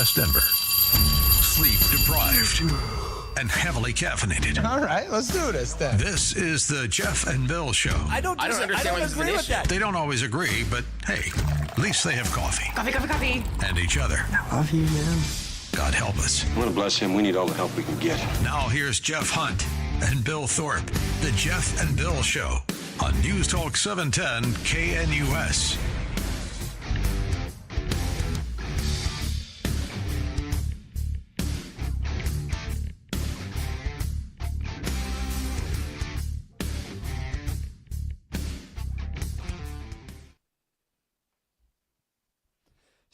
West Denver. Sleep deprived and heavily caffeinated. All right, let's do this then. This is the Jeff and Bill Show. I don't agree with that. They don't always agree, but hey, at least they have coffee. Coffee. And each other. I love you, man. God help us. I want to bless him. We need all the help we can get. Now here's Jeff Hunt and Bill Thorpe. The Jeff and Bill Show on News Talk 710 KNUS.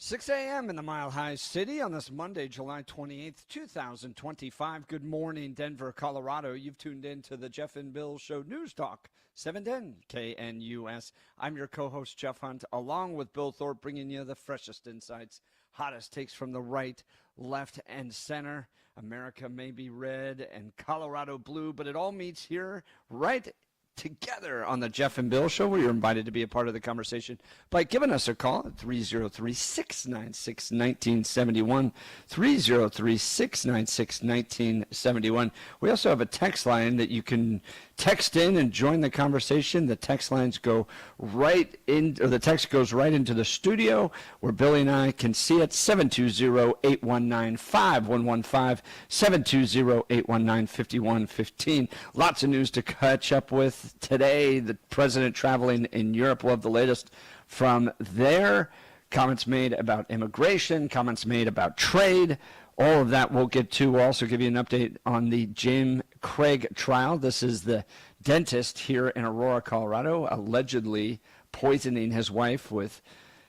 6 a.m. in the Mile High City on this Monday, July 28th, 2025. Good morning, Denver, Colorado. You've tuned in to the Jeff and Bill Show News Talk, 710 KNUS. I'm your co-host, Jeff Hunt, along with Bill Thorpe, bringing you the freshest insights, hottest takes from the right, left, and center. America may be red and Colorado blue, but it all meets here right together on the Jeff and Bill Show, where you're invited to be a part of the conversation by giving us a call at 303-696-1971, 303-696-1971. We also have a text line that you can text in and join the conversation. The text lines go right in, or the text goes right into the studio where Billy and I can see it. 720-819-5115, 720-819-5115. Lots of news to catch up with today. The president traveling in Europe. We'll have the latest from there. Comments made about immigration, comments made about trade. All of that we'll get to. We'll also give you an update on the James Craig trial. This is the dentist here in Aurora, Colorado, allegedly poisoning his wife with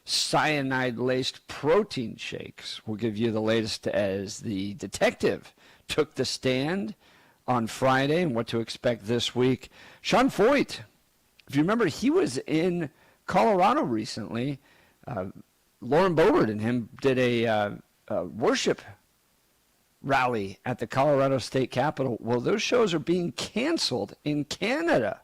cyanide-laced protein shakes. We'll give you the latest as the detective took the stand on Friday and what to expect this week. Sean Foyt, if you remember, he was in Colorado recently. Lauren Boebert and him did a worship rally at the Colorado State Capitol. Well, those shows are being canceled in Canada,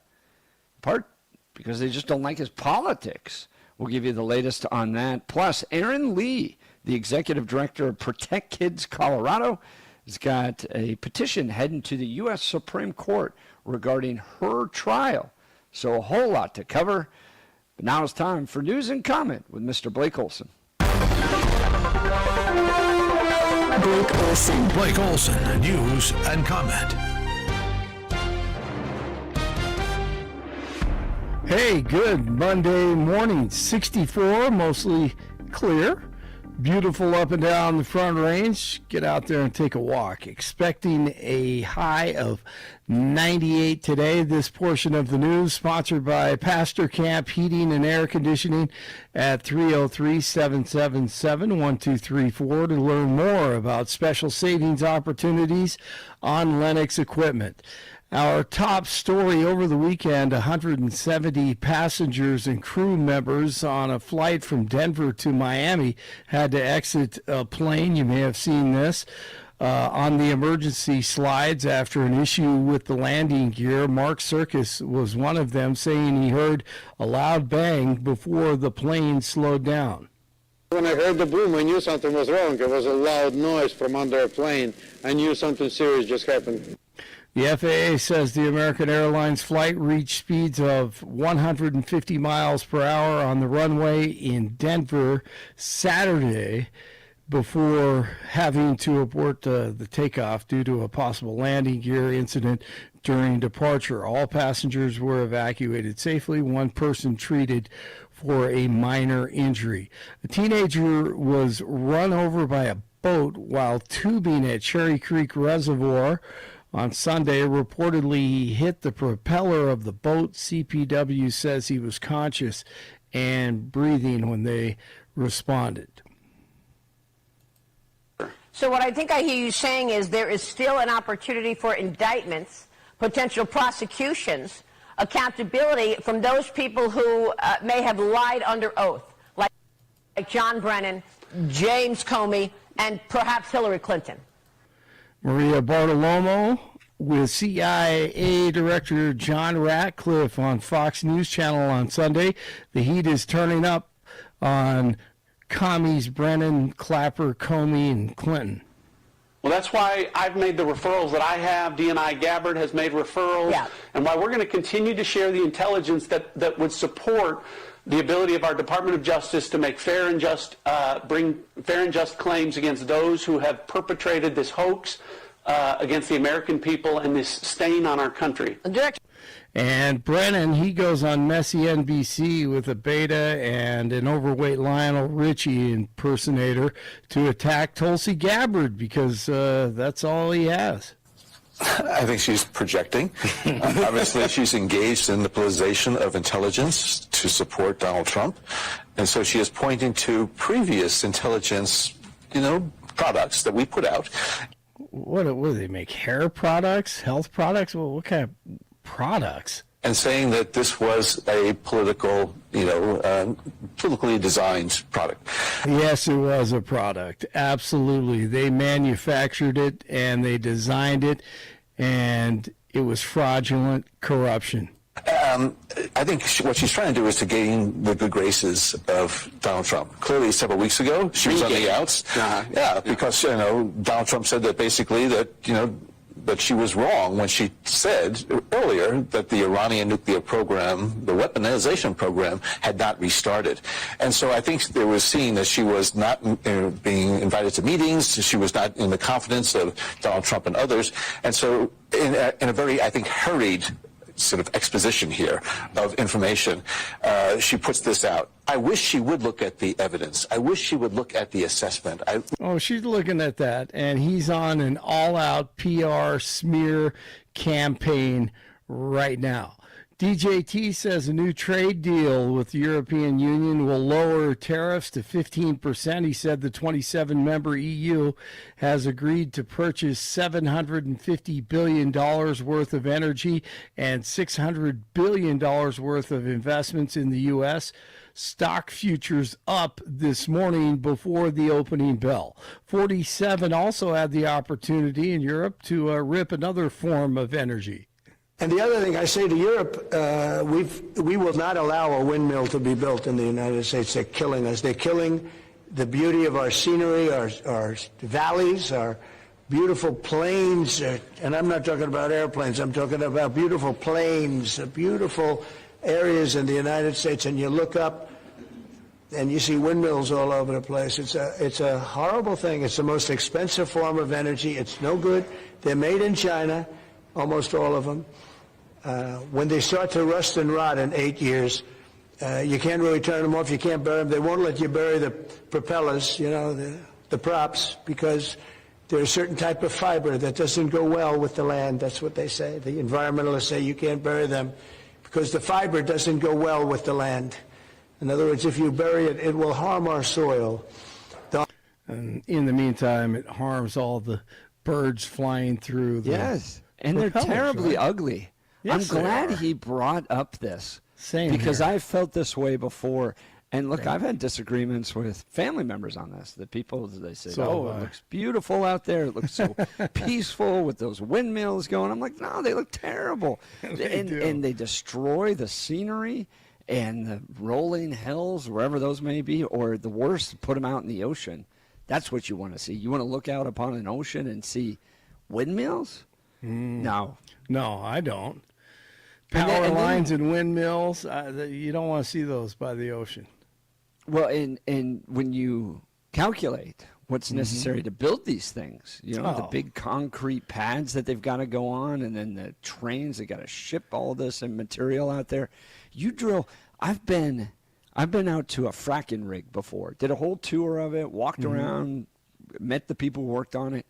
in part because they just don't like his politics. We'll give you the latest on that. Plus, Erin Lee, the executive director of Protect Kids Colorado, has got a petition heading to the U.S. Supreme Court regarding her trial. So a whole lot to cover. But now it's time for News and Comment with Mr. Blake Olson. Blake Olson, News and Comment. Hey, good Monday morning. 64, mostly clear. Beautiful up and down the Front Range. Get out there and take a walk. Expecting a high of 98 today. This portion of the news sponsored by Pastor Camp Heating and Air Conditioning at 303-777-1234 to learn more about special savings opportunities on Lennox equipment. Our top story over the weekend, 170 passengers and crew members on a flight from Denver to Miami had to exit a plane. You may have seen this on the emergency slides after an issue with the landing gear. Mark Serkis was one of them, saying he heard a loud bang before the plane slowed down. When I heard the boom, I knew something was wrong. It was a loud noise from under a plane. I knew something serious just happened. The FAA says the American Airlines flight reached speeds of 150 miles per hour on the runway in Denver Saturday before having to abort the takeoff due to a possible landing gear incident during departure. All passengers were evacuated safely. One person treated for a minor injury. A teenager was run over by a boat while tubing at Cherry Creek Reservoir on Sunday. Reportedly, he hit the propeller of the boat. CPW says he was conscious and breathing when they responded. So what I think I hear you saying is there is still an opportunity for indictments, potential prosecutions, accountability from those people who may have lied under oath, like John Brennan, James Comey, and perhaps Hillary Clinton. Maria Bartiromo with CIA Director John Ratcliffe on Fox News Channel on Sunday. The heat is turning up on commies Brennan, Clapper, Comey, and Clinton. Well, that's why I've made the referrals that I have. DNI Gabbard has made referrals. Yeah. And why we're going to continue to share the intelligence that would support the ability of our Department of Justice to make bring fair and just claims against those who have perpetrated this hoax against the American people and this stain on our country. And Brennan, he goes on messy NBC with a beta and an overweight Lionel Richie impersonator to attack Tulsi Gabbard because that's all he has. I think she's projecting. Obviously, she's engaged in the politicization of intelligence to support Donald Trump. And so she is pointing to previous intelligence, products that we put out. What do they make? Hair products? Health products? Well, what kind of products? And saying that this was a political, politically designed product. Yes, it was a product. Absolutely. They manufactured it and they designed it, and it was fraudulent corruption. I think what she's trying to do is to gain the good graces of Donald Trump. Clearly, several weeks ago, she was on the outs. Because, Donald Trump said that basically that she was wrong when she said earlier that the Iranian nuclear program, the weaponization program, had not restarted. And so I think they were seeing that she was not being invited to meetings, she was not in the confidence of Donald Trump and others. And so in a very, I think, hurried sort of exposition here of information, she puts this out. I wish she would look at the evidence. I wish she would look at the assessment. She's looking at that, and he's on an all-out PR smear campaign right now. DJT says a new trade deal with the European Union will lower tariffs to 15%. He said the 27-member EU has agreed to purchase $750 billion worth of energy and $600 billion worth of investments in the U.S. Stock futures up this morning before the opening bell. 47 also had the opportunity in Europe to rip another form of energy. And the other thing I say to Europe, we will not allow a windmill to be built in the United States. They're killing us. They're killing the beauty of our scenery, our valleys, our beautiful plains. And I'm not talking about airplanes. I'm talking about beautiful plains, beautiful areas in the United States. And you look up and you see windmills all over the place. It's a horrible thing. It's the most expensive form of energy. It's no good. They're made in China, almost all of them. When they start to rust and rot in 8 years, you can't really turn them off. You can't bury them. They won't let you bury the propellers, the props, because there's a certain type of fiber that doesn't go well with the land. That's what they say. The environmentalists say you can't bury them because the fiber doesn't go well with the land. In other words, if you bury it, it will harm our soil. And in the meantime, it harms all the birds flying through the Yes, and they're terribly ugly. Yes, I'm glad he brought up this. Because I've felt this way before. And look, I've had disagreements with family members on this. The people, they say, it looks beautiful out there. It looks so peaceful with those windmills going. I'm like, no, they look terrible. And they destroy the scenery and the rolling hills, wherever those may be, or the worst, put them out in the ocean. That's what you want to see. You want to look out upon an ocean and see windmills? No. No, I don't. Power lines and windmills, you don't want to see those by the ocean. Well, and when you calculate what's necessary to build these things, the big concrete pads that they've got to go on, and then the trains that got to ship all this and material out there. You drill. I've been out to a fracking rig before. Did a whole tour of it, walked around, met the people who worked on it,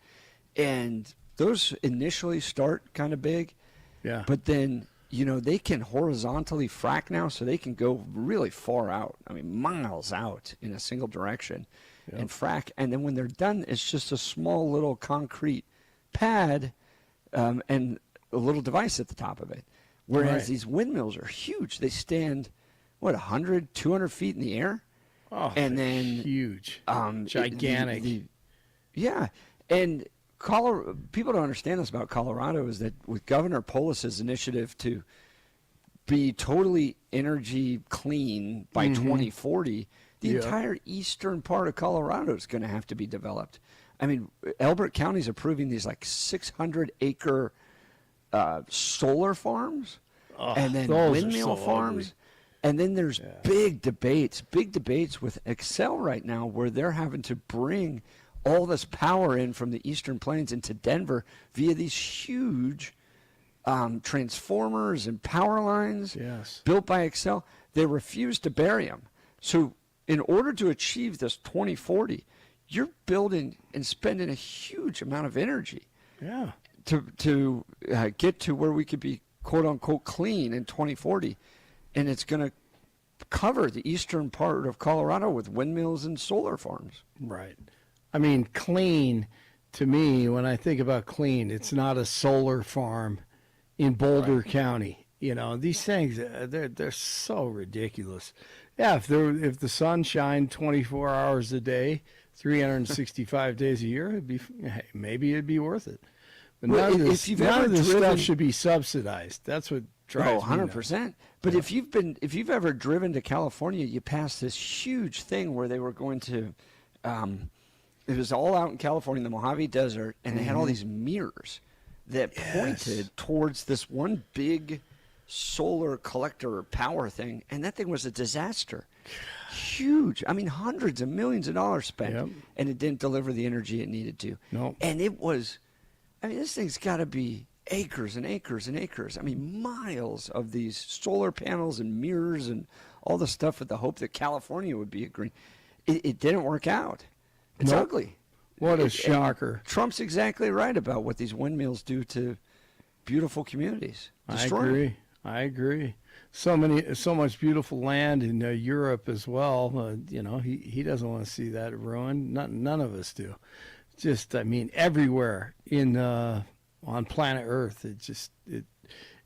and those initially start kind of big. Yeah. But then they can horizontally frack now, so they can go really far out. I mean, miles out in a single direction and frack. And then when they're done, it's just a small little concrete pad and a little device at the top of it. Whereas these windmills are huge. They stand, 100, 200 feet in the air? Oh, and then huge. Gigantic. And people don't understand this about Colorado is that with Governor Polis's initiative to be totally energy clean by 2040, The entire eastern part of Colorado is going to have to be developed. I mean, Elbert County's approving these like 600-acre solar farms, and then windmill farms. And then there's big debates with Excel right now where they're having to bring all this power in from the Eastern Plains into Denver via these huge transformers and power lines built by Excel. They refuse to bury them. So in order to achieve this 2040, you're building and spending a huge amount of energy to get to where we could be quote-unquote clean in 2040. And it's going to cover the eastern part of Colorado with windmills and solar farms. Right. I mean, clean, to me, when I think about clean, it's not a solar farm in Boulder County. You know, these things, they're so ridiculous. Yeah, if the sun shined 24 hours a day, 365 days a year, maybe it'd be worth it. But none of this stuff should be subsidized. That's what drives me nuts. 100%. But if you've ever driven to California, you pass this huge thing where they were going to, it was all out in California, in the Mojave Desert, and they had all these mirrors that pointed towards this one big solar collector power thing, and that thing was a disaster. Huge. I mean, hundreds of millions of dollars spent, and it didn't deliver the energy it needed to. No. And it was, I mean, this thing's got to be acres and acres and acres. I mean, miles of these solar panels and mirrors and all the stuff with the hope that California would be a green. It didn't work out. It's ugly. What a shocker. Trump's exactly right about what these windmills do to beautiful communities. Destroy I agree. So much beautiful land in Europe as well. You know, he doesn't want to see that ruined. None of us do. Just, I mean, everywhere on planet Earth, it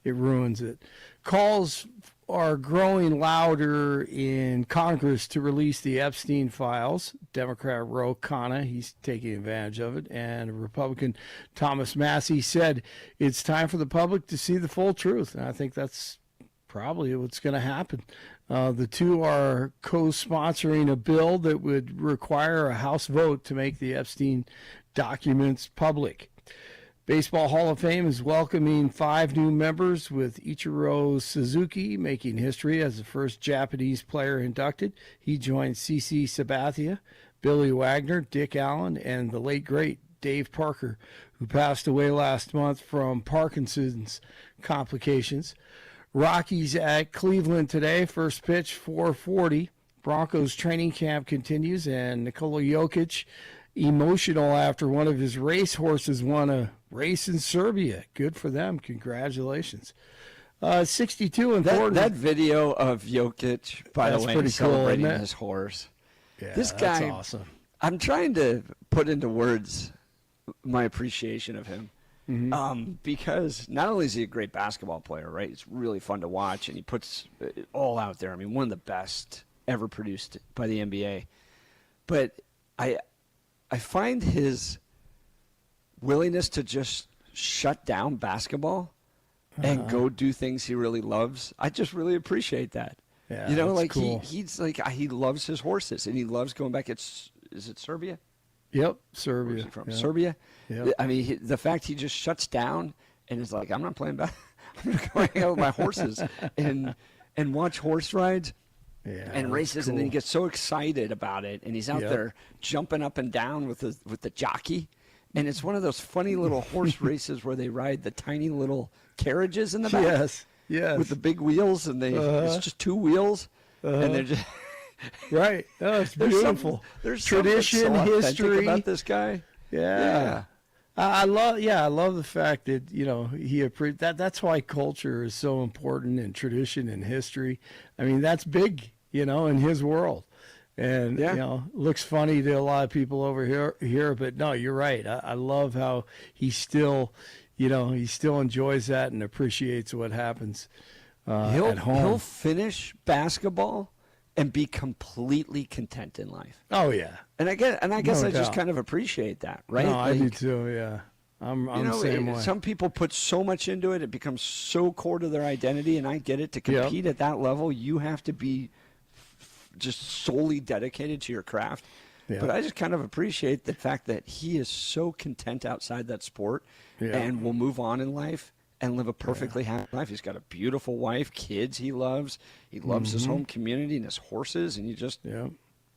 ruins it. Calls are growing louder in Congress to release the Epstein files. Democrat Ro Khanna, he's taking advantage of it, and Republican Thomas Massie said it's time for the public to see the full truth. And I think that's probably what's going to happen. The two are co-sponsoring a bill that would require a House vote to make the Epstein documents public. Baseball Hall of Fame is welcoming 5 new members, with Ichiro Suzuki making history as the first Japanese player inducted. He joins CC Sabathia, Billy Wagner, Dick Allen, and the late, great Dave Parker, who passed away last month from Parkinson's complications. Rockies at Cleveland today. First pitch, 4:40. Broncos training camp continues, and Nikola Jokic emotional after one of his race horses won a race in Serbia. Good for them. Congratulations. 62 and 40. That video of Jokic, by the way, celebrating his horse. Yeah, this guy, that's awesome. I'm trying to put into words my appreciation of him. Because not only is he a great basketball player, right? It's really fun to watch, and he puts it all out there. I mean, one of the best ever produced by the NBA. But I find his willingness to just shut down basketball and go do things he really loves. I just really appreciate that. Yeah, you know, like cool. he's like, he loves his horses, and he loves going back. Is it Serbia? Yep, Serbia. Where's he from? Yep. Serbia? Yep. I mean, the fact he just shuts down and is like, I'm not playing basketball. I'm going to go hang out with my horses and watch horse rides and races. Cool. And then he gets so excited about it, and he's out there jumping up and down with the jockey. And it's one of those funny little horse races where they ride the tiny little carriages in the back. Yes. With the big wheels, and it's just 2 wheels. And they're just... Right. Oh, it's beautiful. There's tradition, so history about this guy. Yeah. I love the fact that, you know, that's why culture is so important, and tradition and history. I mean, that's big, you know, in his world. And, you know, looks funny to a lot of people over here, but no, you're right. I love how he still enjoys that and appreciates what happens at home. He'll finish basketball and be completely content in life. Oh yeah, and I guess No I just doubt. kind of appreciate that, right? No, I do too. Yeah, I'm the same way. Some people put so much into it; it becomes so core to their identity. And I get it. To compete at that level, you have to be just solely dedicated to your craft. Yeah. But I just kind of appreciate the fact that he is so content outside that sport and will move on in life and live a perfectly happy life. He's got a beautiful wife, kids he loves. He loves his home community and his horses, and he just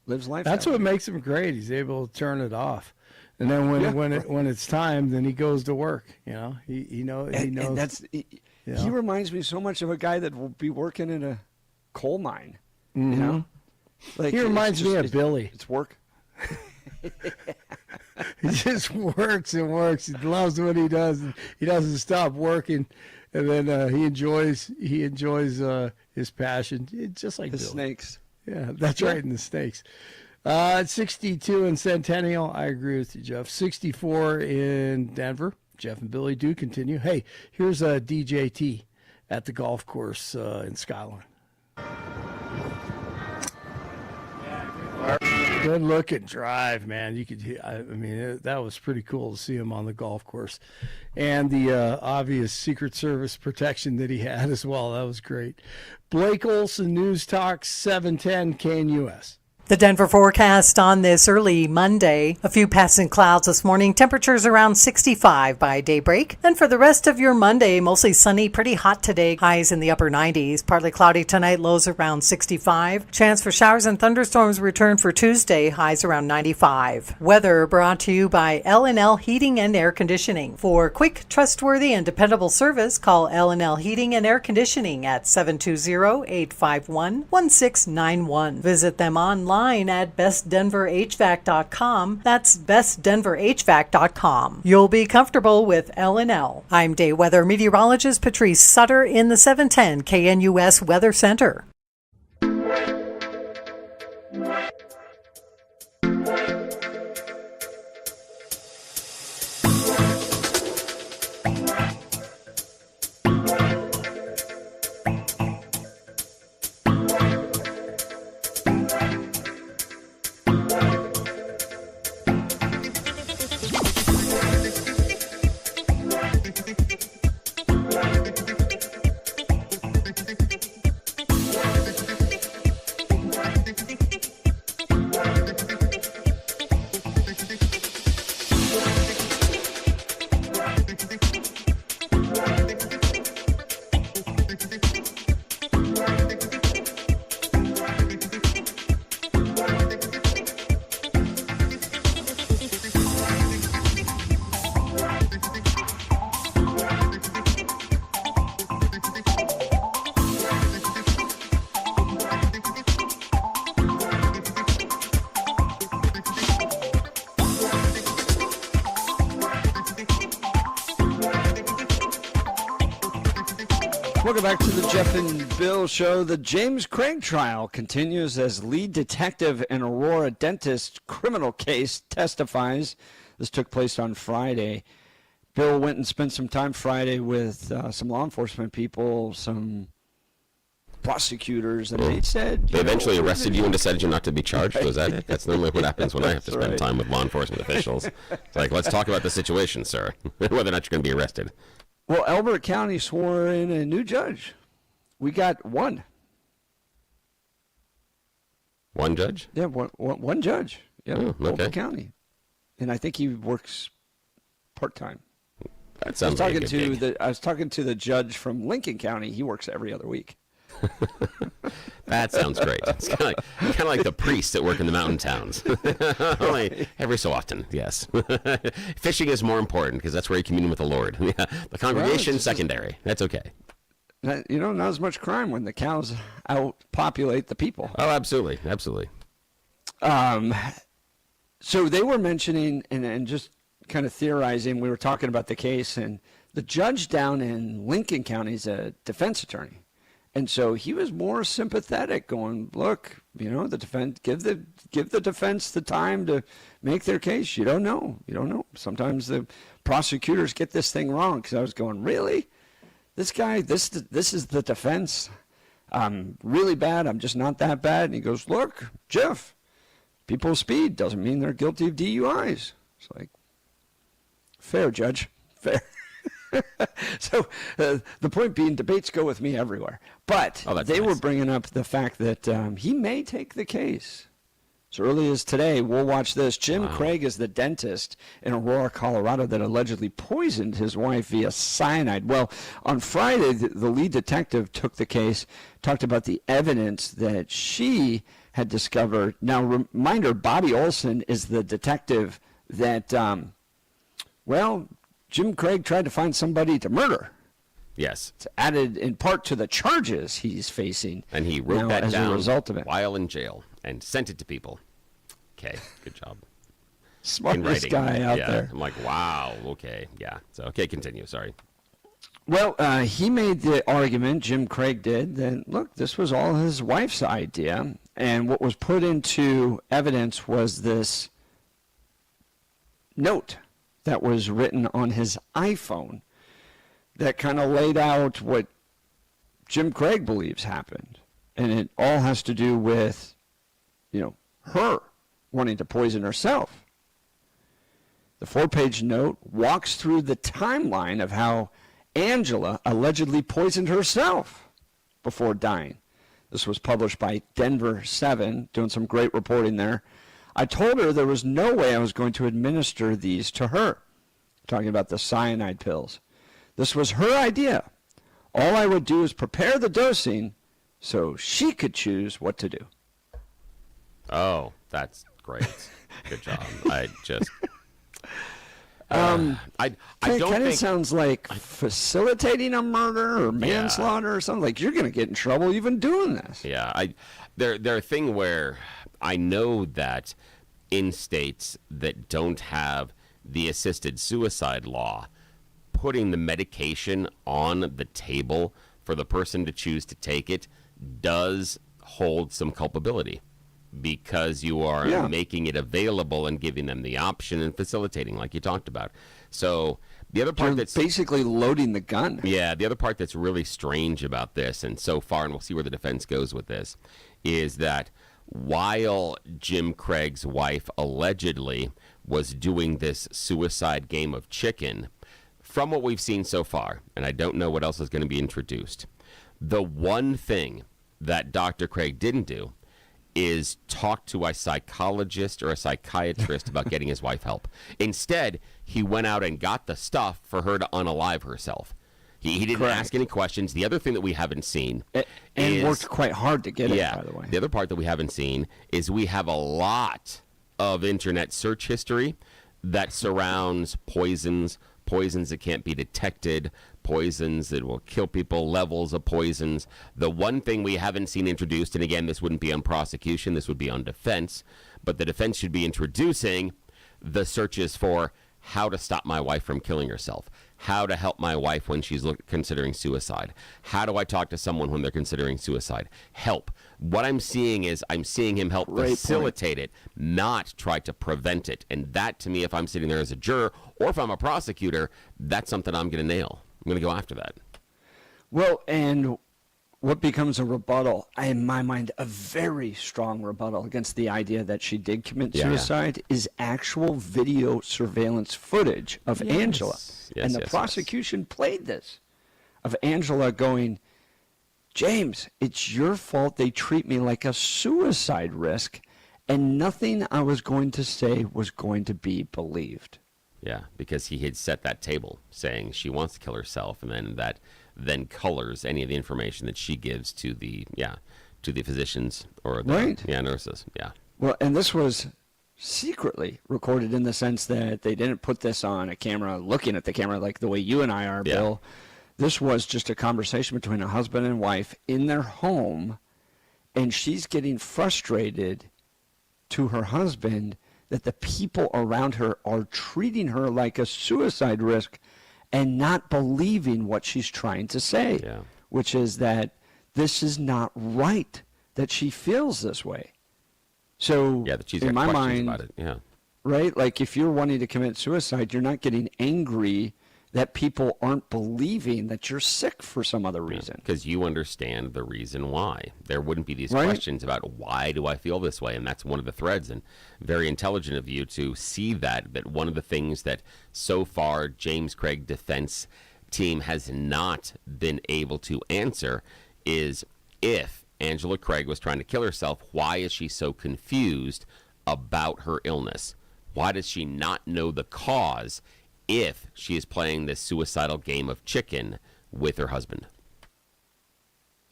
lives life. That's what makes him great. He's able to turn it off. And then when it's time, then he goes to work. He knows. And he reminds me so much of a guy that will be working in a coal mine. Like he reminds me of Billy. It's work. He just works and works. He loves what he does. He doesn't stop working, and then he enjoys his passion, just like the Billy. Snakes. Yeah, that's right, in the Snakes. 62 in Centennial. I agree with you, Jeff. 64 in Denver. Jeff and Billy do continue. Hey, here's a DJT at the golf course in Skyline. Good looking drive, man. You could, that was pretty cool to see him on the golf course, and the obvious Secret Service protection that he had as well. That was great. Blake Olson, News Talk 710 KNUS. The Denver forecast on this early Monday. A few passing clouds this morning. Temperatures around 65 by daybreak. And for the rest of your Monday, mostly sunny, pretty hot today. Highs in the upper 90s. Partly cloudy tonight, lows around 65. Chance for showers and thunderstorms return for Tuesday. Highs around 95. Weather brought to you by L&L Heating and Air Conditioning. For quick, trustworthy, and dependable service, call L&L Heating and Air Conditioning at 720-851-1691. Visit them online at bestdenverhvac.com. That's bestdenverhvac.com. You'll be comfortable with L&L. I'm day weather meteorologist Patrice Sutter in the 710 KNUS Weather Center. Welcome back to the Jeff and Bill Show. The James Craig trial continues as lead detective in Aurora dentist criminal case testifies. This took place on Friday. Bill went and spent some time Friday with some law enforcement people, some prosecutors, and they said... They eventually arrested you and decided you not to be charged? Was that it? That's normally what happens when I have to spend time with law enforcement officials. It's like, let's talk about the situation, sir, whether or not you're going to be arrested. Well, Elbert County swore in a new judge. We got one. One judge? Yeah, one judge. Yeah, okay. Elbert County. And I think he works part-time. That sounds like a good gig. I was talking to the judge from Lincoln County. He works every other week. That sounds great. It's kind of like the priests that work in the mountain towns. Only every so often, yes. Fishing is more important because that's where you commune with the Lord. The congregation, secondary. That's okay. Not as much crime when the cows outpopulate the people. Oh, absolutely, absolutely. So they were mentioning and just kind of theorizing. We were talking about the case, and the judge down in Lincoln County is a defense attorney. And so he was more sympathetic, going, look, the defense, give the defense the time to make their case. You don't know. Sometimes the prosecutors get this thing wrong. Because I was going, really? This guy, this is the defense. I'm really bad. I'm just not that bad. And he goes, look, Jeff, people speed doesn't mean they're guilty of DUIs. It's like, fair, Judge, fair. So the point being, debates go with me everywhere. But they were bringing up the fact that he may take the case. As early as today, we'll watch this. Jim Craig is the dentist in Aurora, Colorado, that allegedly poisoned his wife via cyanide. Well, on Friday, the lead detective took the case, talked about the evidence that she had discovered. Now, reminder, Bobby Olson is the detective that, Jim Craig tried to find somebody to murder. Yes. It's added in part to the charges he's facing. And he wrote that as down a result of it. while in jail and sent it to people. Okay, good job. Smartest guy out there. I'm like, wow, okay, yeah. So, okay, continue, sorry. Well, he made the argument, Jim Craig did, that, look, this was all his wife's idea. And what was put into evidence was this note that was written on his iPhone that kind of laid out what Jim Craig believes happened. And it all has to do with, her wanting to poison herself. The 4-page note walks through the timeline of how Angela allegedly poisoned herself before dying. This was published by Denver 7, doing some great reporting there. I told her there was no way I was going to administer these to her, talking about the cyanide pills. This was her idea. All I would do is prepare the dosing so she could choose what to do. Oh, that's great. Good job. I just... I don't kind of think... sounds like facilitating a murder or manslaughter or something. Like, you're going to get in trouble even doing this. Yeah, they're a thing where I know that in states that don't have the assisted suicide law, putting the medication on the table for the person to choose to take it does hold some culpability, because you are making it available and giving them the option and facilitating, like you talked about. So the other part that's basically loading the gun. Yeah, the other part that's really strange about this, and so far, and we'll see where the defense goes with this, is that while Jim Craig's wife allegedly was doing this suicide game of chicken, from what we've seen so far, and I don't know what else is going to be introduced, the one thing that Dr. Craig didn't do is talk to a psychologist or a psychiatrist about getting his wife help. Instead, he went out and got the stuff for her to unalive herself. He didn't ask any questions. The other thing that we haven't seen and worked quite hard to get it, by the way. The other part that we haven't seen is we have a lot of internet search history that surrounds poisons that can't be detected, poisons that will kill people, levels of poisons. The one thing we haven't seen introduced, and again, this wouldn't be on prosecution, this would be on defense, but the defense should be introducing the searches for how to stop my wife from killing herself, how to help my wife when she's considering suicide, how do I talk to someone when they're considering suicide, help. What I'm seeing is I'm seeing him help facilitate it, not try to prevent it. And that, to me, if I'm sitting there as a juror or if I'm a prosecutor, that's something I'm going to nail. I'm going to go after that. Well, and what becomes a rebuttal, in my mind, a very strong rebuttal against the idea that she did commit suicide is actual video surveillance footage of Angela. And the prosecution played this, of Angela going, James, it's your fault they treat me like a suicide risk, and nothing I was going to say was going to be believed. Yeah, because he had set that table saying she wants to kill herself, and then that colors any of the information that she gives to the physicians or the nurses. Yeah. Well, and this was secretly recorded in the sense that they didn't put this on a camera, looking at the camera like the way you and I are, Bill. This was just a conversation between a husband and wife in their home, and she's getting frustrated to her husband that the people around her are treating her like a suicide risk and not believing what she's trying to say, which is that this is not right, that she feels this way. So that she's in got my questions mind, about it. right, like if you're wanting to commit suicide, you're not getting angry that people aren't believing that you're sick for some other reason. Because you understand the reason why. There wouldn't be these questions about why do I feel this way, and that's one of the threads, and very intelligent of you to see that one of the things that so far James Craig defense team has not been able to answer is, if Angela Craig was trying to kill herself, why is she so confused about her illness? Why does she not know the cause if she is playing this suicidal game of chicken with her husband?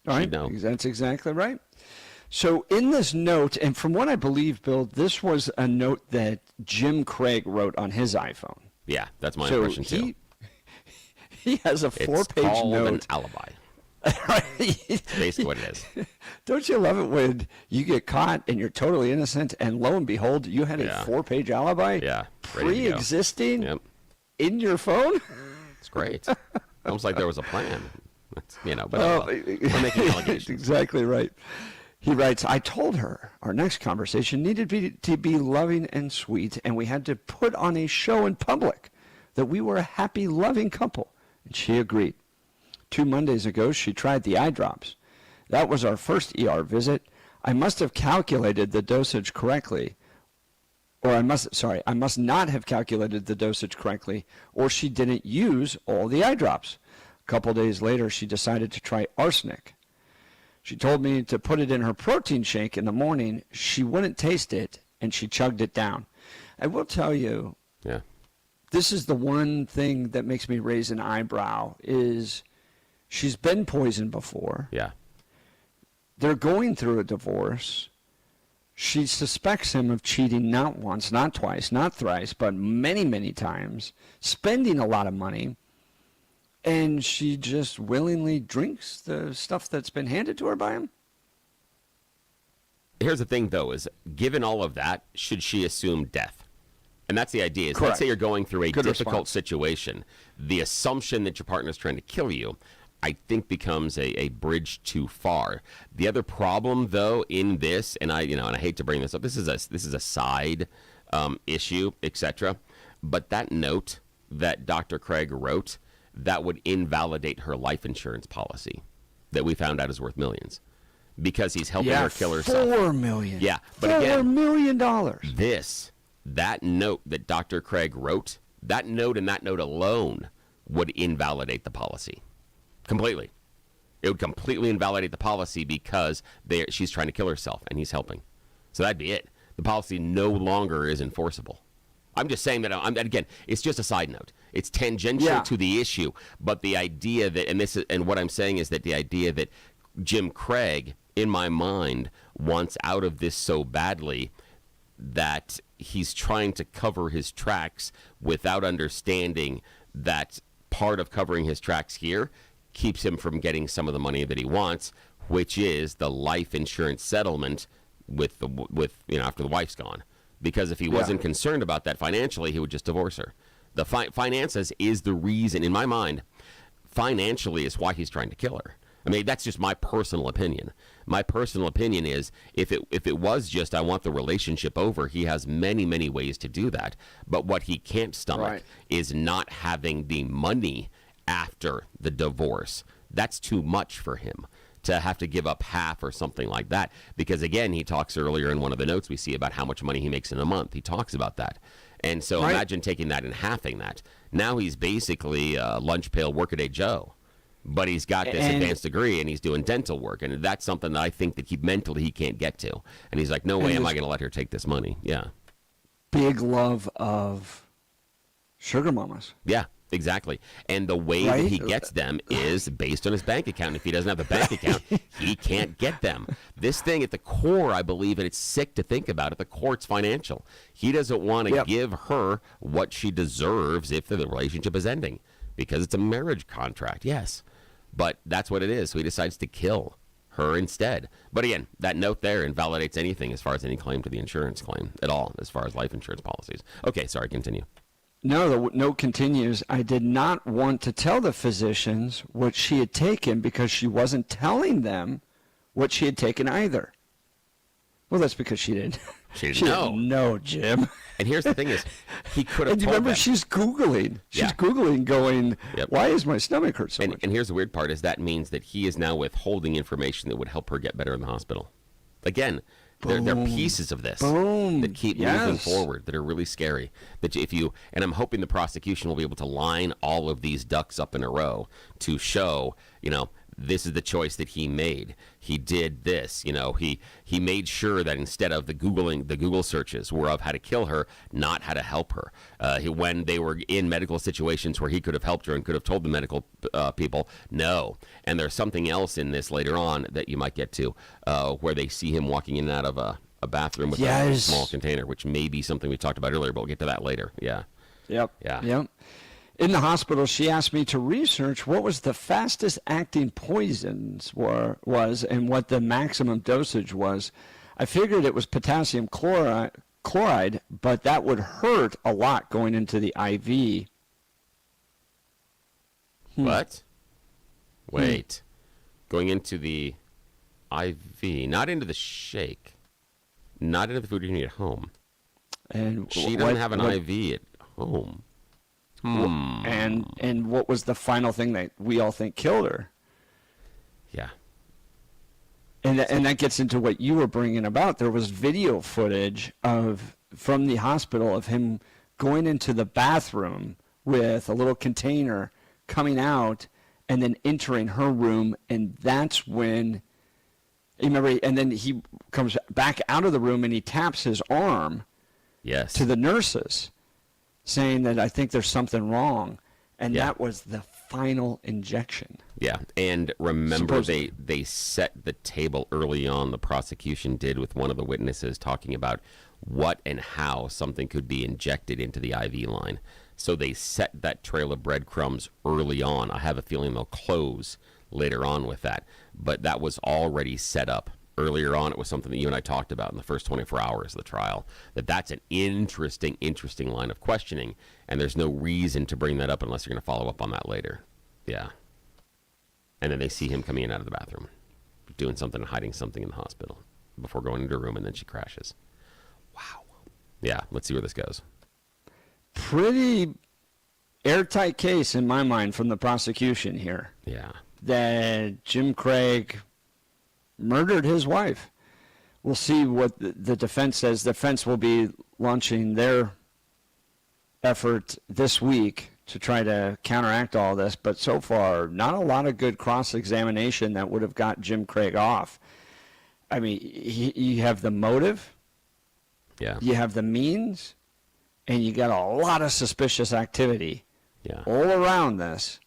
All right, that's exactly right. So in this note, and from what I believe, Bill, this was a note that Jim Craig wrote on his iPhone. Yeah, that's my impression too. He has a 4-page it's called note. An alibi. Basically what it is. Don't you love it when you get caught and you're totally innocent, and lo and behold, you had a 4-page alibi? Yeah, pre-existing in your phone? It's great. Almost like there was a plan. But we're making allegations. Exactly right. He writes, I told her our next conversation needed to be loving and sweet, and we had to put on a show in public that we were a happy, loving couple, and she agreed. 2 Mondays ago, she tried the eye drops. That was our first ER visit. I must have calculated the dosage correctly, or I must not have calculated the dosage correctly, or she didn't use all the eye drops. A couple days later, she decided to try arsenic. She told me to put it in her protein shake in the morning. She wouldn't taste it, and she chugged it down. I will tell you, this is the one thing that makes me raise an eyebrow, is she's been poisoned before. Yeah. They're going through a divorce. She suspects him of cheating not once, not twice, not thrice, but many, many times, spending a lot of money. And she just willingly drinks the stuff that's been handed to her by him? Here's the thing, though, is given all of that, should she assume death? And that's the idea. Is Correct. Let's say you're going through a Good difficult response. situation. The assumption that your partner's trying to kill you, I think, becomes a bridge too far. The other problem, though, in this, and I hate to bring this up, this is a side issue, etc. But that note that Dr. Craig wrote, that would invalidate her life insurance policy that we found out is worth millions, because he's helping her kill herself. $4 million. Yeah, but $4 million. That note that Dr. Craig wrote, that note and that note alone would invalidate the policy completely. It would completely invalidate the policy because she's trying to kill herself and he's helping. So that'd be it. The policy no longer is enforceable. I'm just saying that, again, it's just a side note. It's tangential to the issue, but the idea that, and what I'm saying is that the idea that Jim Craig, in my mind, wants out of this so badly that he's trying to cover his tracks without understanding that part of covering his tracks here keeps him from getting some of the money that he wants, which is the life insurance settlement with after the wife's gone. Because if he wasn't concerned about that financially, he would just divorce her. The finances is the reason, in my mind, financially is why he's trying to kill her. I mean, that's just my personal opinion. My personal opinion is if it was just I want the relationship over, he has many, many ways to do that. But what he can't stomach is not having the money after the divorce. That's too much for him to have to give up half or something like that. Because, again, he talks earlier in one of the notes we see about how much money he makes in a month. He talks about that. And so imagine taking that and halving that. Now he's basically lunch pail workaday Joe. But he's got this advanced degree and he's doing dental work. And that's something that I think that he can't get to. And he's like, no way am I going to let her take this money. Yeah. Big love of sugar mamas. Yeah. Exactly. And the way that he gets them is based on his bank account. If he doesn't have the bank account, he can't get them. This thing at the core, I believe, and it's sick to think about, at the core, it's financial. He doesn't want to give her what she deserves if the relationship is ending, because it's a marriage contract, yes. But that's what it is. So he decides to kill her instead. But again, that note there invalidates anything as far as any claim to the insurance claim at all, as far as life insurance policies. Okay, sorry, continue. No, the note continues. I did not want to tell the physicians what she had taken because she wasn't telling them what she had taken either. Well, that's because she didn't. She didn't know, Jim. And here's the thing is, he could have and you told remember, them. she's Googling. She's Googling going, why is my stomach hurt so much? And here's the weird part is that means that he is now withholding information that would help her get better in the hospital. Again, They're pieces of this that keep moving forward, that are really scary. That and I'm hoping the prosecution will be able to line all of these ducks up in a row to show, this is the choice that he made. He did this, he made sure that instead of the Google searches were of how to kill her, not how to help her. When they were in medical situations where he could have helped her and could have told the medical people, no. And there's something else in this later on that you might get to, where they see him walking in and out of a bathroom with a small container, which may be something we talked about earlier, but we'll get to that later. Yeah. Yep. Yeah. Yep. In the hospital, she asked me to research what was the fastest acting poisons was and what the maximum dosage was. I figured it was potassium chloride, but that would hurt a lot going into the IV. What? Wait. Going into the IV, not into the shake, not into the food you eat at home. And she doesn't have an IV at home. And what was the final thing that we all think killed her? Yeah. And that gets into what you were bringing about. There was video footage from the hospital of him going into the bathroom with a little container, coming out, and then entering her room. And that's when, you remember, and then he comes back out of the room and he taps his arm to the nurses, saying that I think there's something wrong. And that was the final injection. Yeah, and remember they set the table early on, the prosecution did, with one of the witnesses talking about what and how something could be injected into the IV line. So they set that trail of breadcrumbs early on. I have a feeling they'll close later on with that. But that was already set up. Earlier on, it was something that you and I talked about in the first 24 hours of the trial, that's an interesting line of questioning, and there's no reason to bring that up unless you're going to follow up on that later. Yeah. And then they see him coming in out of the bathroom, doing something, hiding something in the hospital before going into her room, and then she crashes. Wow. Yeah, let's see where this goes. Pretty airtight case in my mind from the prosecution here. Yeah. That Jim Craig murdered his wife. We'll see what the defense says. The defense will be launching their effort this week to try to counteract all this, but so far, not a lot of good cross-examination that would have got Jim Craig off. I mean, you have the motive, you have the means, and you got a lot of suspicious activity all around this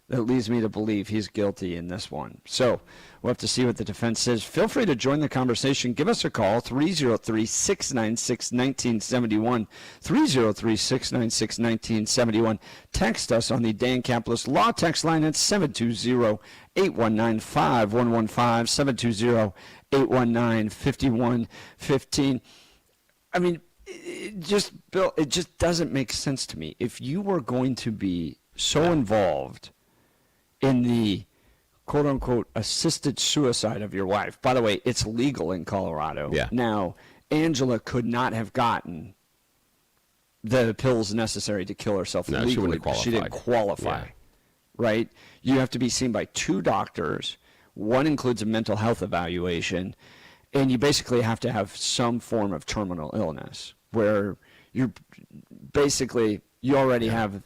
that leads me to believe he's guilty in this one. So we'll have to see what the defense says. Feel free to join the conversation. Give us a call, 303-696-1971, 303-696-1971. Text us on the Dan Caplis Law text line at 720-819-5115, 720-819-5115. I mean, Bill, it just doesn't make sense to me. If you were going to be so involved in the quote-unquote assisted suicide of your wife. By the way, it's legal in Colorado. Yeah. Now, Angela could not have gotten the pills necessary to kill herself legally. She wouldn't have qualified. She didn't qualify, right? You have to be seen by 2 doctors. One includes a mental health evaluation, and you basically have to have some form of terminal illness where you already have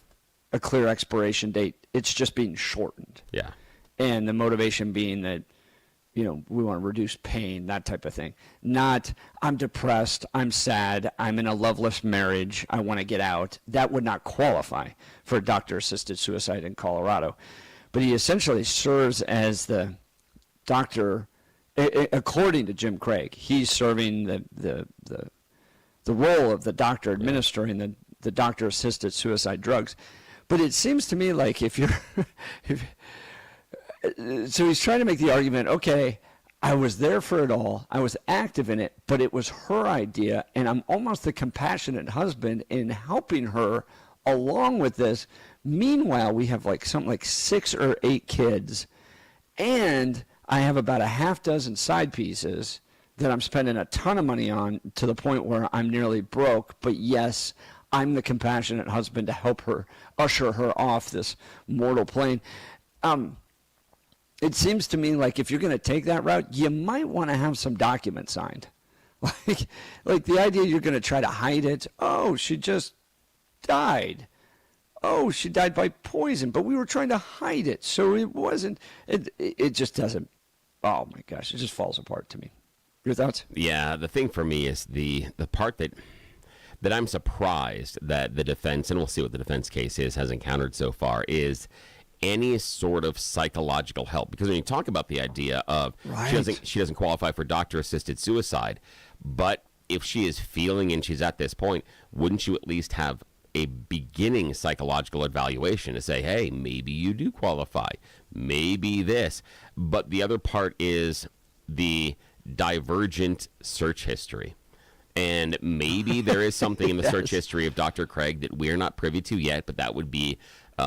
a clear expiration date. It's just being shortened. Yeah. And the motivation being that, we want to reduce pain, that type of thing. Not, I'm depressed, I'm sad, I'm in a loveless marriage, I want to get out. That would not qualify for doctor-assisted suicide in Colorado. But he essentially serves as the doctor, according to Jim Craig, he's serving the role of the doctor administering the doctor-assisted suicide drugs. But it seems to me like so he's trying to make the argument, okay, I was there for it all, I was active in it, but it was her idea, and I'm almost the compassionate husband in helping her along with this. Meanwhile, we have something like 6 or 8 kids, and I have about a half dozen side pieces that I'm spending a ton of money on to the point where I'm nearly broke, but yes, I'm the compassionate husband to help her, usher her off this mortal plane. It seems to me like if you're going to take that route, you might want to have some documents signed. Like the idea you're going to try to hide it. Oh, she just died. Oh, she died by poison, but we were trying to hide it, so it wasn't. It just doesn't. Oh my gosh, it just falls apart to me. Your thoughts? Yeah, the thing for me is the part that I'm surprised that the defense, and we'll see what the defense case is, has encountered so far, is any sort of psychological help. Because when you talk about the idea of she doesn't qualify for doctor-assisted suicide, but if she is feeling and she's at this point, wouldn't you at least have a beginning psychological evaluation to say, hey, maybe you do qualify, maybe this. But the other part is the divergent search history. And maybe there is something in the search history of Dr. Craig that we're not privy to yet, but that would be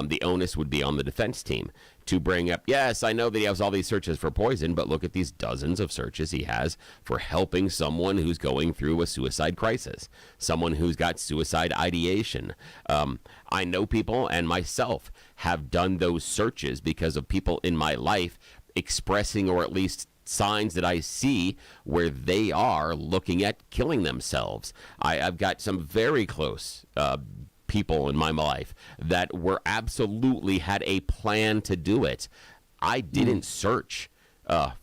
the onus would be on the defense team to bring up, yes, I know that he has all these searches for poison, but look at these dozens of searches he has for helping someone who's going through a suicide crisis, someone who's got suicide ideation. I know people and myself have done those searches because of people in my life expressing, or at least signs that I see where they are looking at killing themselves. I've got some very close people in my life that were absolutely had a plan to do it. I didn't search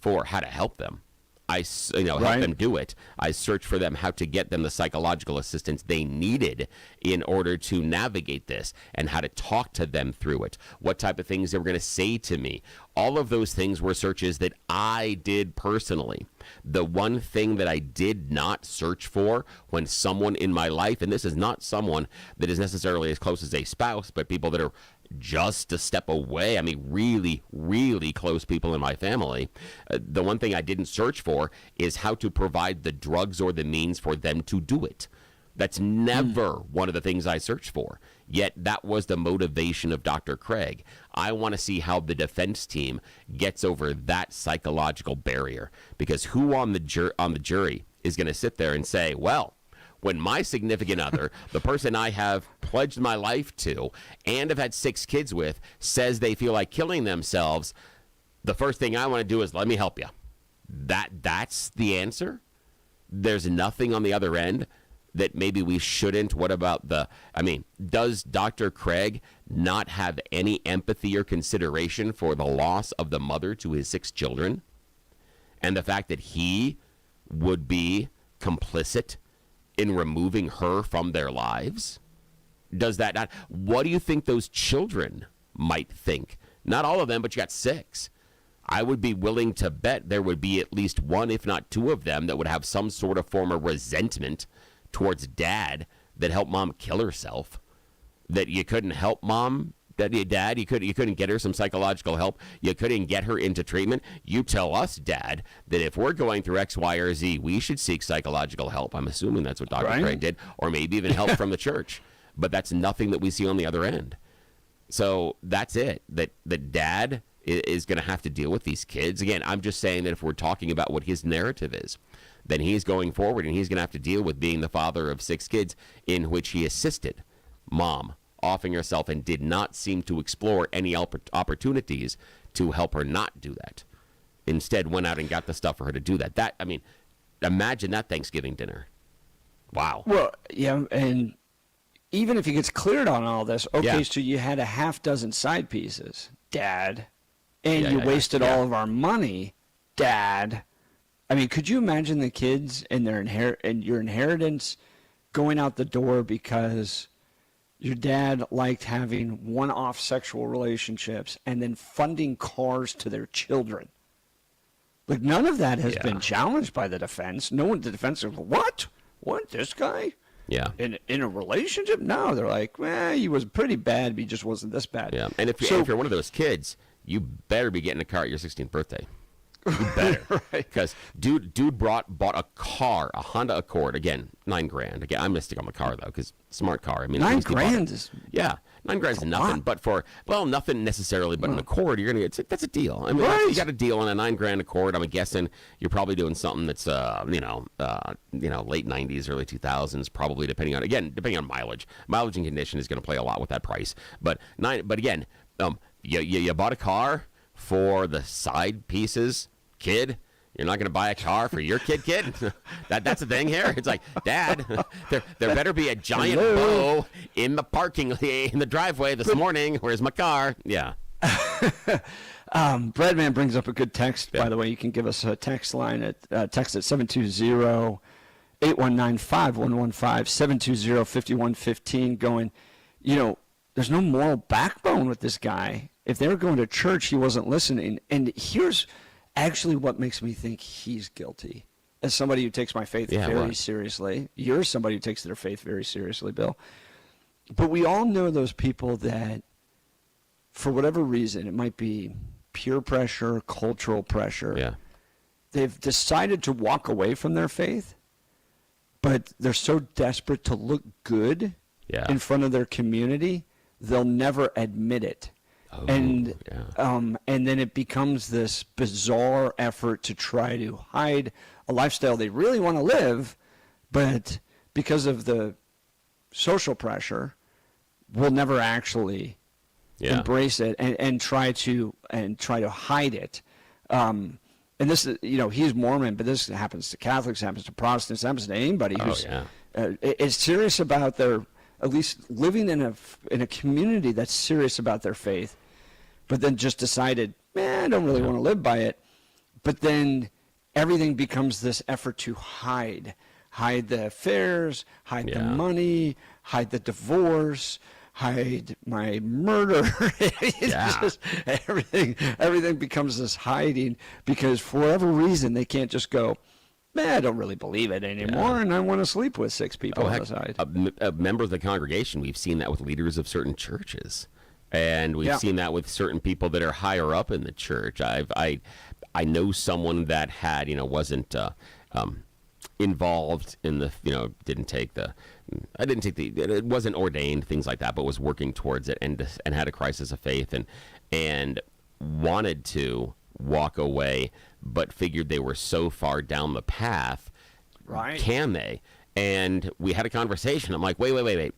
for how to help them. I help them do it. I searched for them how to get them the psychological assistance they needed in order to navigate this, and how to talk to them through it, what type of things they were going to say to me. All of those things were searches that I did personally. The one thing that I did not search for when someone in my life, and this is not someone that is necessarily as close as a spouse, but people that are just a step away, I mean, really, really close people in my family, the one thing I didn't search for is how to provide the drugs or the means for them to do it. That's never one of the things I searched for. Yet that was the motivation of Dr. Craig. I want to see how the defense team gets over that psychological barrier, because who on the jury is going to sit there and say, well, when my significant other, the person I have pledged my life to and have had 6 kids with, says they feel like killing themselves, the first thing I want to do is let me help you. That's the answer? There's nothing on the other end that maybe we shouldn't? What about does Dr. Craig not have any empathy or consideration for the loss of the mother to his 6 children? And the fact that he would be complicit in removing her from their lives? Does that not? What do you think those children might think? Not all of them, but you got 6. I would be willing to bet there would be at least 1, if not 2 of them that would have some sort of form of resentment towards dad that helped mom kill herself. That you couldn't help mom, dad, you couldn't get her some psychological help. You couldn't get her into treatment. You tell us, Dad, that if we're going through X, Y, or Z, we should seek psychological help. I'm assuming that's what Dr. Craig did, or maybe even help from the church. But that's nothing that we see on the other end. So that's it. That dad is going to have to deal with these kids. Again, I'm just saying that if we're talking about what his narrative is, then he's going forward and he's going to have to deal with being the father of 6 kids in which he assisted mom offing herself and did not seem to explore any opportunities to help her not do that. Instead, went out and got the stuff for her to do that. Imagine that Thanksgiving dinner. Wow. Well, yeah, and even if he gets cleared on all this, so you had a half dozen side pieces, Dad, and you wasted all of our money, Dad. I mean, could you imagine the kids and your inheritance going out the door because your dad liked having one-off sexual relationships and then funding cars to their children? Like, none of that has been challenged by the defense. The defense is, what? What, this guy? Yeah. In a relationship? No, they're like, he was pretty bad, but he just wasn't this bad. Yeah, and if you're one of those kids, you better be getting a car at your 16th birthday. You better, because dude bought a car, a Honda Accord. Again, $9,000. Again, I'm gonna stick on the car though, because smart car. I mean, $9,000 is $9,000 is nothing. But nothing necessarally. But an Accord, you're gonna get that's a deal. I mean, you got a deal on a $9,000 Accord. I'm guessing you're probably doing something that's late '90s, early 2000s, probably depending on mileage. Mileage and condition is gonna play a lot with that price. But again, you bought a car for the side pieces. Kid, You're not going to buy a car for your kid? That's the thing here. It's like, Dad, there better be a giant bow in the in the driveway this morning. Where's my car? Yeah. Breadman brings up a good text, by the way. You can give us a text line at 720-819-5115, 720-5115, going, there's no moral backbone with this guy. If they were going to church, he wasn't listening. And here's actually what makes me think he's guilty. As somebody who takes my faith very seriously, you're somebody who takes their faith very seriously, Bill. But we all know those people that, for whatever reason, it might be peer pressure, cultural pressure, they've decided to walk away from their faith, but they're so desperate to look good in front of their community, they'll never admit it. And then it becomes this bizarre effort to try to hide a lifestyle they really want to live, but because of the social pressure, will never actually embrace it and try to hide it. And this is, he's Mormon, but this happens to Catholics, happens to Protestants, happens to anybody who's is serious about their, at least living in a community that's serious about their faith, but then just decided, I don't really want to live by it. But then everything becomes this effort to hide the affairs, hide the money, hide the divorce, hide my murder. Just everything becomes this hiding, because for whatever reason they can't just go, I don't really believe it anymore, and I want to sleep with 6 people on the side. A member of the congregation, we've seen that with leaders of certain churches. And we've seen that with certain people that are higher up in the church. I know someone that had, wasn't involved in the, it wasn't ordained, things like that, but was working towards it and had a crisis of faith and wanted to walk away, but figured they were so far down the path. Right. Can they? And we had a conversation. I'm like, wait.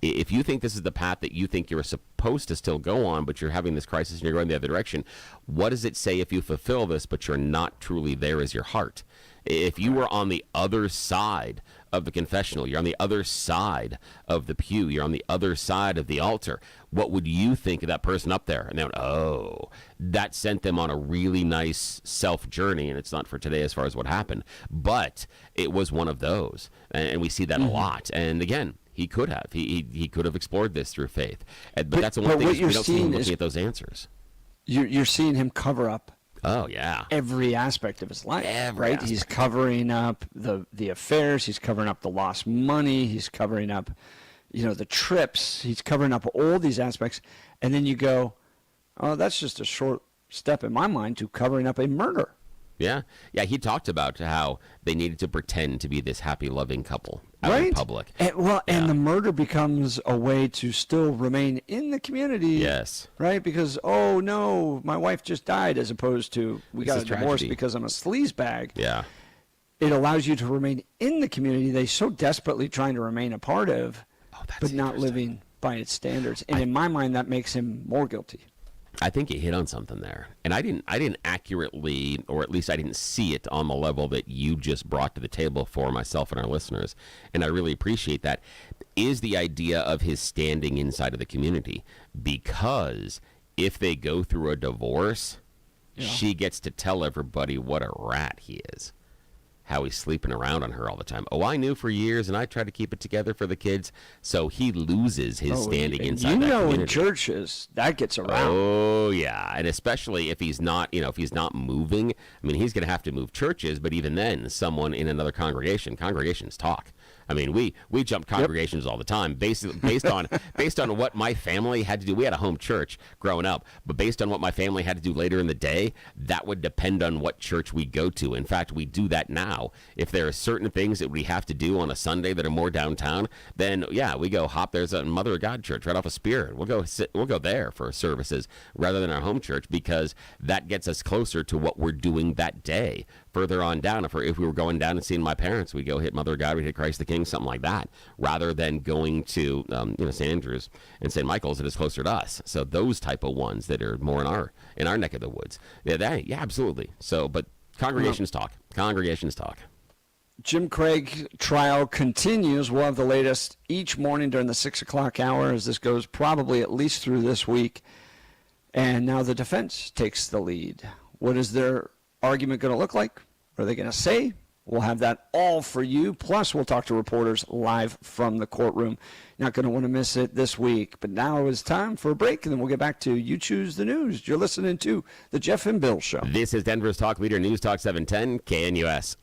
If you think this is the path that you think you're supposed to still go on, but you're having this crisis and you're going the other direction, what does it say if you fulfill this, but you're not truly there as your heart? If you were on the other side of the confessional, you're on the other side of the pew, you're on the other side of the altar, what would you think of that person up there? And they went, that sent them on a really nice self journey. And it's not for today as far as what happened, but it was one of those. And we see that a lot. And again, he could have. He could have explored this through faith. But that's the one thing we don't see him looking at those answers. You're seeing him cover up every aspect of his life, right? He's covering up the affairs. He's covering up the lost money. He's covering up, the trips. He's covering up all these aspects. And then you go, that's just a short step in my mind to covering up a murder. Yeah. He talked about how they needed to pretend to be this happy, loving couple out in public. And the murder becomes a way to still remain in the community. Yes. Right? Because, oh no, my wife just died, as opposed to we got a divorce because I'm a sleazebag. Yeah. It allows you to remain in the community they so desperately trying to remain a part of, but not living by its standards. And in my mind, that makes him more guilty. I think you hit on something there, and I didn't accurately, or at least I didn't see it on the level that you just brought to the table for myself and our listeners, and I really appreciate that, is the idea of his standing inside of the community. Because if they go through a divorce, she gets to tell everybody what a rat he is. How he's sleeping around on her all the time. I knew for years, and I tried to keep it together for the kids. So he loses his standing inside that community. In churches, that gets around. Oh, yeah. And especially if he's not, if he's not moving. I mean, he's going to have to move churches, but even then, someone in another congregations talk. I mean, we jumped congregations all the time, based on what my family had to do. We had a home church growing up, but based on what my family had to do later in the day, that would depend on what church we go to. In fact, we do that now. If there are certain things that we have to do on a Sunday that are more downtown, then we go hop. There's a Mother of God church right off of Spirit. We'll go there for services rather than our home church, because that gets us closer to what we're doing that day. Further on down, if we were going down and seeing my parents, we'd go hit Mother of God, we'd hit Christ the King, something like that, rather than going to St. Andrews and St. Michael's that is closer to us. So those type of ones that are more in our neck of the woods. Yeah, absolutely. So, but Congregations talk. Congregations talk. Jim Craig trial continues. We'll have the latest each morning during the 6 o'clock hour as this goes probably at least through this week. And now the defense takes the lead. What is their argument going to look like? What are they going to say? We'll have that all for you. Plus, we'll talk to reporters live from the courtroom. Not going to want to miss it this week. But now is time for a break, and then we'll get back to You Choose the News. You're listening to The Jeff and Bill Show. This is Denver's Talk Leader, News Talk 710, KNUS.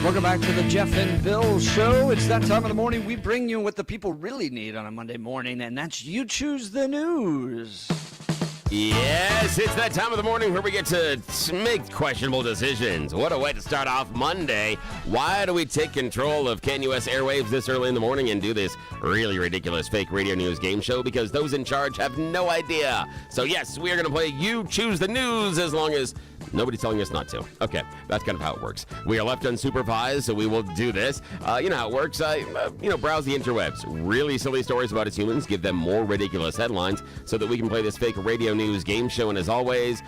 Welcome back to the Jeff and Bill Show. It's that time of the morning we bring you what the people really need on a Monday morning, and that's You Choose the News. Yes, it's that time of the morning where we get to make questionable decisions. What a way to start off Monday. Why do we take control of KNUS airwaves this early in the morning and do this really ridiculous fake radio news game show? Because those in charge have no idea. So yes, we are going to play You Choose the News as long as nobody's telling us not to. Okay, that's kind of how it works. We are left unsupervised, so we will do this. You know how it works. Browse the interwebs. Really silly stories about us humans. Give them more ridiculous headlines so that we can play this fake radio news game show. And as always,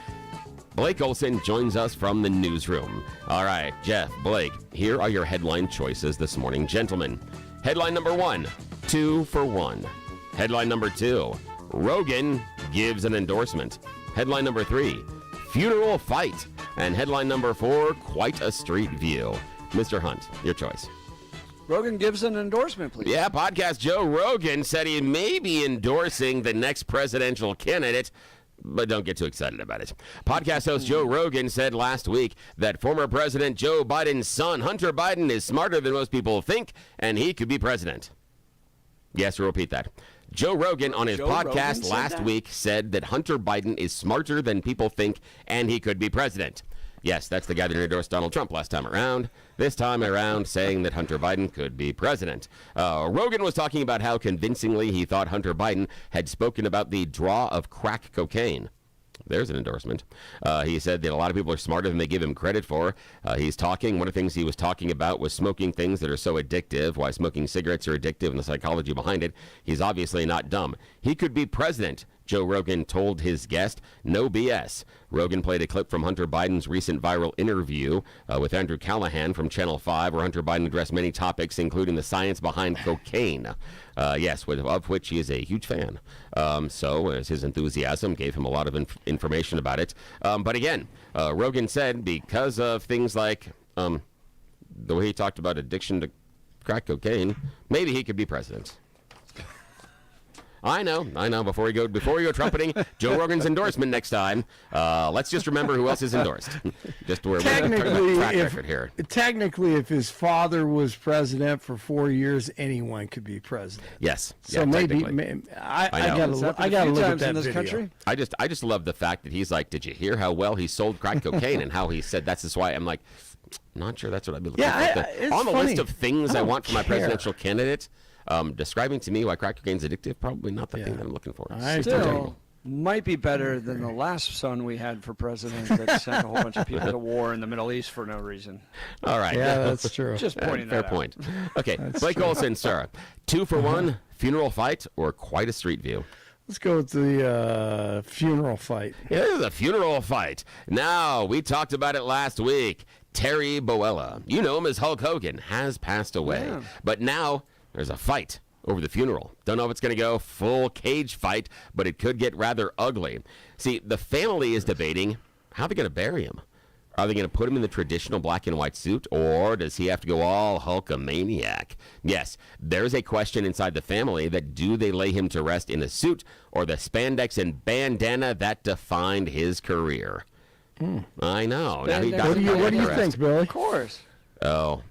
Blake Olson joins us from the newsroom. All right, Jeff, Blake, here are your headline choices this morning. Gentlemen, headline number 1, 2 for 1. Headline number 2, Rogan gives an endorsement. Headline number 3, funeral fight. And headline number 4, quite a street view. Mr. Hunt, your choice. Rogan gives an endorsement, please. Yeah, podcast Joe Rogan said he may be endorsing the next presidential candidate, but don't get too excited about it. Podcast host Joe Rogan said last week that former President Joe Biden's son, Hunter Biden, is smarter than most people think, and he could be president. Yes, we'll repeat that. Joe Rogan on his podcast last week said that Hunter Biden is smarter than people think, and he could be president. Yes, that's the guy that endorsed Donald Trump last time around. This time around, saying that Hunter Biden could be president. Rogan was talking about how convincingly he thought Hunter Biden had spoken about the draw of crack cocaine. There's an endorsement. He said that a lot of people are smarter than they give him credit for. One of the things he was talking about was smoking things that are so addictive, why smoking cigarettes are addictive and the psychology behind it. He's obviously not dumb. He could be president, Joe Rogan told his guest. No BS. Rogan played a clip from Hunter Biden's recent viral interview with Andrew Callahan from Channel 5, where Hunter Biden addressed many topics, including the science behind cocaine. Yes, of which he is a huge fan. So as his enthusiasm gave him a lot of information about it. But again, Rogan said because of things like the way he talked about addiction to crack cocaine, maybe he could be president. I know. Before we go trumpeting Joe Rogan's endorsement next time, let's just remember who else is endorsed. Just where we're talking about track record here. Technically, if his father was president for 4 years, anyone could be president. Yes. So yeah, maybe I got to look at that video. Country? I just love the fact that he's like, did you hear how well he sold crack cocaine and how he said that's just why I'm like, not sure that's what I'd be looking for. On the list of things I want for my presidential candidate. Describing to me why crack cocaine's addictive, probably not the thing that I'm looking for. Still, might be better than the last son we had for president that sent a whole bunch of people to war in the Middle East for no reason. All right. Yeah, that's true. Just pointing that out. Fair point. Okay, Blake Olson, Sarah. 2 for 1, funeral fight or quite a street view? Let's go with the funeral fight. Yeah, this is a funeral fight. Now, we talked about it last week. Terry Boella, you know him as Hulk Hogan, has passed away. Yeah. But now there's a fight over the funeral. Don't know if it's going to go full cage fight, but it could get rather ugly. See, the family is debating how they're going to bury him. Are they going to put him in the traditional black and white suit, or does he have to go all Hulkamaniac? Yes, there's a question inside the family that do they lay him to rest in a suit or the spandex and bandana that defined his career? I know. Now, what do you think, Billy? Of course. Oh.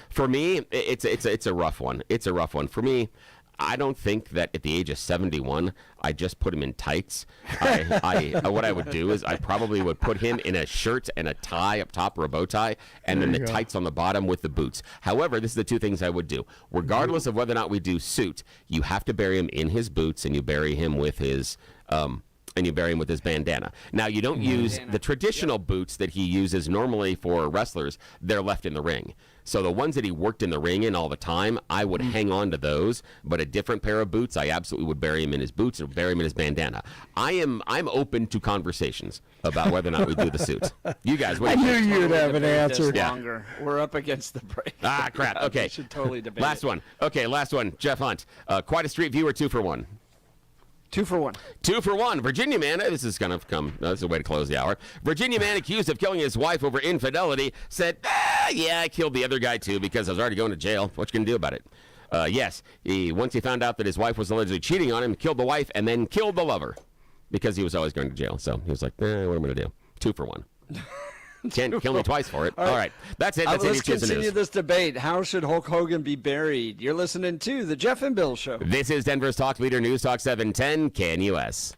For me, it's a rough one. It's a rough one. For me, I don't think that at the age of 71, I just put him in tights. What I would do is I probably would put him in a shirt and a tie up top or a bow tie, and then the tights on the bottom with the boots. However, this is the two things I would do. Regardless of whether or not we do suit, you have to bury him in his boots, and you bury him with his bandana. Now, you don't use the traditional boots that he uses normally for wrestlers. They're left in the ring. So the ones that he worked in the ring in all the time, I would hang on to those. But a different pair of boots, I absolutely would bury him in his boots or bury him in his bandana. I'm open to conversations about whether or not we do the suit. You guys, what do you think? I knew you'd have an answer. Yeah. We're up against the break. Ah, crap. Okay. We should totally debate Last one. Okay, last one. Jeff Hunt. Quite a street view or 2 for 1? 2 for 1. 2 for 1. Virginia man, this is going to come, that's a way to close the hour. Virginia man accused of killing his wife over infidelity said, yeah, I killed the other guy too because I was already going to jail. What you going to do about it? Yes, once he found out that his wife was allegedly cheating on him, killed the wife and then killed the lover because he was always going to jail. So he was like, what am I going to do? 2 for 1. Can't kill me twice for it. All right. That's it. That's Let's it. Here's the continue news. this debate. How should Hulk Hogan be buried? You're listening to The Jeff and Bill Show. This is Denver's Talk Leader News Talk 710 KNUS.